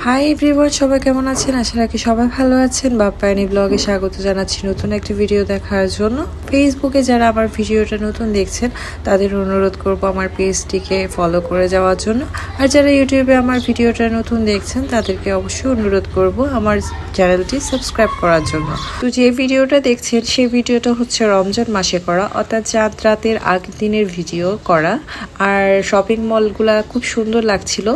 Hi everyone, সবাই কেমন আছেন? আশা রাখি সবাই ভালো আছেন। বাপ্পায়নী ব্লগে স্বাগত জানাচ্ছি নতুন একটি ভিডিও দেখার জন্য। ফেসবুকে যারা আমার ভিডিওটা নতুন দেখছেন তাদের অনুরোধ করব আমার পেজটিকে ফলো করে যাওয়ার জন্য। আর যারা ইউটিউবে আমার ভিডিওটা নতুন দেখছেন তাদেরকে অবশ্যই অনুরোধ করব আমার চ্যানেলটি সাবস্ক্রাইব করার জন্য। তো যে ভিডিওটা দেখছেন সেই ভিডিওটা হচ্ছে রমজান মাসে করা, অর্থাৎ চাঁদ রাতের আগের দিনের ভিডিও করা। আর শপিং মলগুলা খুব সুন্দর লাগছিল।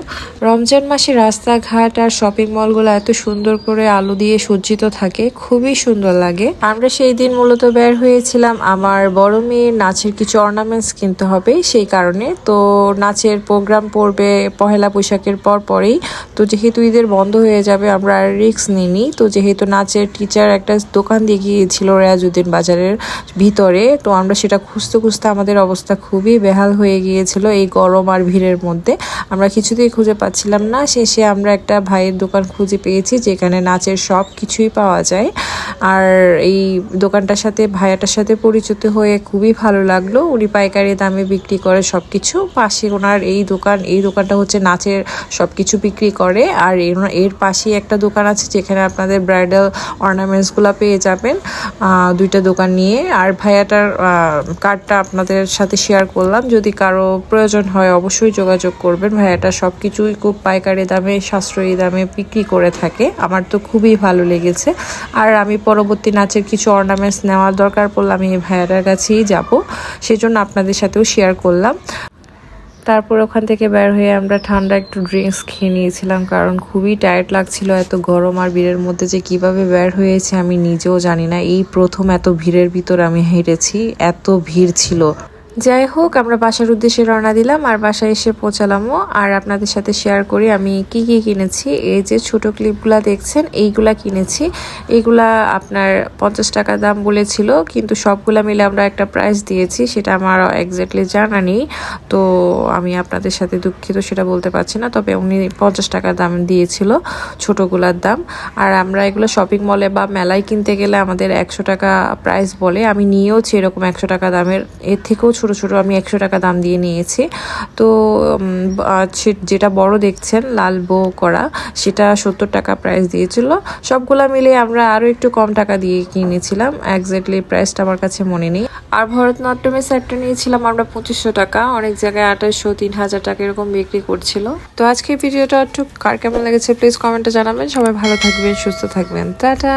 রমজান মাসে রাস্তাঘাট আর শপিং মলগুলো এত সুন্দর করে আলো দিয়ে সজ্জিত থাকে, খুবই সুন্দর লাগে। আমরা সেই দিন মূলত বের হয়েছিলাম আমার বড় মেয়ের নাচের কিছু অর্নামেন্টস কিনতে হবে, সেই কারণে। তো নাচের প্রোগ্রাম পড়বে পহেলা বৈশাখের পরেই। তো যেহেতু ঈদের বন্ধ হয়ে যাবে আমরা আর রিস্ক নিইনি। তো যেহেতু নাচের টিচার একটা দোকান দিয়ে গিয়েছিল রেয়াজউদ্দিন বাজারের ভিতরে, তো আমরা সেটা খুঁজতে খুঁজতে আমাদের অবস্থা খুবই বেহাল হয়ে গিয়েছিল এই গরম আর ভিড়ের মধ্যে। আমরা কিছুতেই খুঁজে পাচ্ছিলাম না। শেষে আমরা একটা ভাইয়ের দোকান খুঁজে পেয়েছি যেখানে নাচের সব কিছুই পাওয়া যায়। আর এই দোকানটার সাথে ভাইয়াটার সাথে পরিচিত হয়ে খুবই ভালো লাগলো। উনি পাইকারি দামে বিক্রি করে সব কিছু। পাশে ওনার এই দোকানটা হচ্ছে নাচের সব কিছু বিক্রি করে। আর এর পাশেই একটা দোকান আছে যেখানে আপনাদের ব্রাইডাল অর্নামেন্টসগুলো পেয়ে যাবেন, দুইটা দোকান নিয়ে। আর ভাইয়াটার কার্ডটা আপনাদের সাথে শেয়ার করলাম, যদি কারো প্রয়োজন হয় অবশ্যই যোগাযোগ করবেন। ভাইয়াটা সব কিছুই খুব পাইকারি দামে, সাশ্রয়ী দামে বিক্রি করে থাকে। আমার তো খুবই ভালো লেগেছে। আর আমি পরবর্তী নাচের কিছু অর্নামেন্টস নেওয়ার দরকার পড়লে আমি ভাইয়াটার কাছেই যাব, সেজন্য আপনাদের সাথেও শেয়ার করলাম। তারপর ওখান থেকে বের হয়ে আমরা ঠান্ডা একটু ড্রিঙ্কস খেয়ে নিয়েছিলাম, কারণ খুবই টায়ার্ড লাগছিল। এত গরম আর ভিড়ের মধ্যে যে কিভাবে বের হয়েছে আমি নিজেও জানি না। এই প্রথম এত ভিড়ের ভিতর আমি হেঁটেছি, এত ভিড় ছিল। যাই হোক, আমরা বাসার উদ্দেশ্যে রওনা দিলাম আর বাসায় এসে পৌঁছালামও। আর আপনাদের সাথে শেয়ার করি আমি কি কি কিনেছি। এই যে ছোট ক্লিপগুলা দেখছেন এইগুলা কিনেছি। এইগুলা আপনার 50 টাকা দাম বলেছিল, কিন্তু সবগুলা মিলে আমরা একটা প্রাইস দিয়েছি, সেটা আমার এক্স্যাক্টলি জানা নেই। তো আমি আপনাদের সাথে দুঃখিত, সেটা বলতে পারছি না। তবে উনি 50 টাকা দাম দিয়েছিল ছোটোগুলার দাম। আর আমরা এগুলো শপিং মলে বা মেলায় কিনতে গেলে আমাদের 100 টাকা প্রাইস বলে। আমি নিয়েওছি এরকম 100 টাকা দামের, এর থেকেও ছোট ছোট আমি 100 টাকা দাম দিয়ে নিয়েছি। তো যেটা বড় দেখছেন লাল বো করা, সেটা 70 টাকা প্রাইস দিয়েছিল। সবগুলা মিলে আমরা আরও একটু কম টাকা দিয়ে কিনেছিলাম, এক্স্যাক্টলি প্রাইসটা আমার কাছে মনে নেই। আর ভরতনাট্যমের সেটটা নিয়েছিলাম আমরা 2500 টাকা, অনেক জায়গায় 2800, 3000 টাকা এরকম বিক্রি করছিল। তো আজকে ভিডিওটা একটু কার কেমন লেগেছে প্লিজ কমেন্টে জানাবেন। সবাই ভালো থাকবেন, সুস্থ থাকবেন, টাটা।